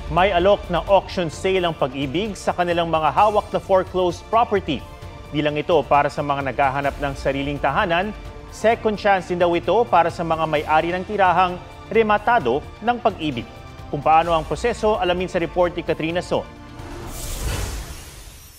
May alok na auction sale ang Pag-ibig sa kanilang mga hawak na foreclosed property. Di lang ito para sa mga naghahanap ng sariling tahanan, second chance din daw ito para sa mga may-ari ng tirahang rematado ng Pag-ibig. Kung paano ang proseso, alamin sa report ni Katrina So.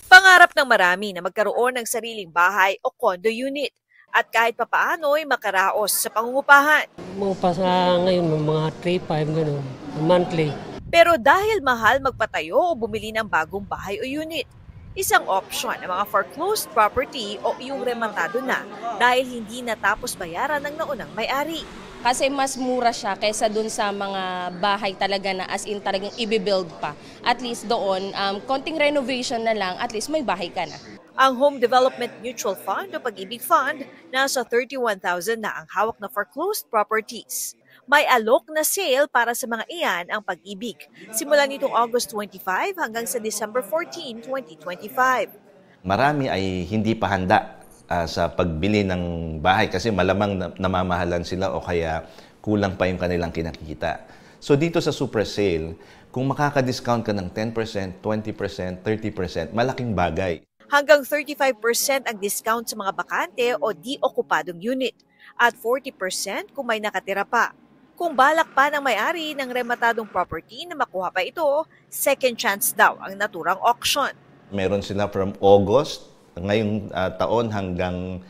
Pangarap ng marami na magkaroon ng sariling bahay o condo unit at kahit papaano ay makaraos sa pangungupahan. Mga sa ngayon, mga 3-5 gano'n, monthly. Pero dahil mahal magpatayo o bumili ng bagong bahay o unit, isang option ang mga foreclosed property o yung rematado na dahil hindi natapos bayaran ng naunang may-ari. Kasi mas mura siya kaysa dun sa mga bahay talaga na as in talagang i-build pa. At least doon, konting renovation na lang, at least may bahay ka na. Ang Home Development Mutual Fund o Pag-ibig Fund, nasa 31,000 na ang hawak na foreclosed properties. May alok na sale para sa mga iyan ang Pag-ibig, simula nitong August 25 hanggang sa December 14, 2025. Marami ay hindi pa handa sa pagbili ng bahay kasi malamang namamahalan sila o kaya kulang pa yung kanilang kinakita. So dito sa super sale, kung makaka-discount ka ng 10%, 20%, 30%, malaking bagay. Hanggang 35% ang discount sa mga bakante o di-okupadong unit at 40% kung may nakatira pa. Kung balak pa ng may-ari ng rematadong property na makuha pa ito, second chance daw ang naturang auction. Meron sila from August ngayong taon hanggang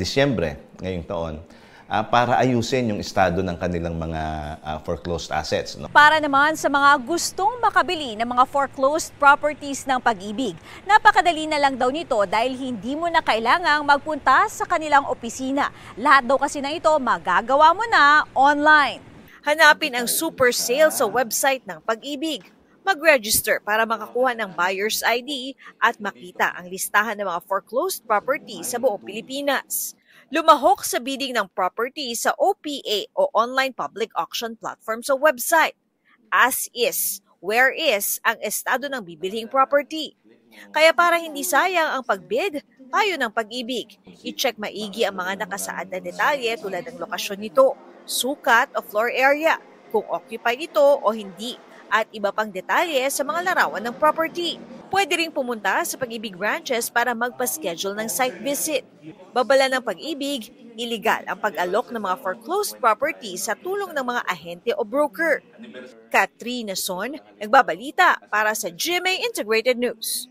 Disyembre ngayong taon para ayusin yung estado ng kanilang mga foreclosed assets. No? Para naman sa mga gustong makabili ng mga foreclosed properties ng Pag-ibig, napakadali na lang daw nito dahil hindi mo na kailangang magpunta sa kanilang opisina. Lahat daw kasi na ito magagawa mo na online. Hanapin ang super sale sa website ng Pag-ibig. Mag-register para makakuha ng buyer's ID at makita ang listahan ng mga foreclosed property sa buong Pilipinas. Lumahok sa bidding ng property sa OPA o Online Public Auction Platform sa website. As is, where is ang estado ng bibilhing property. Kaya para hindi sayang ang pagbid, payo ng Pag-ibig. I-check maigi ang mga nakasaad na detalye tulad ng lokasyon nito, sukat o floor area, kung occupied ito o hindi, at iba pang detalye sa mga larawan ng property. Pwede ring pumunta sa Pag-ibig branches para magpa-schedule ng site visit. Babala ng Pag-ibig, iligal ang pag-alok ng mga foreclosed property sa tulong ng mga ahente o broker. Katrina Son, nagbabalita para sa GMA Integrated News.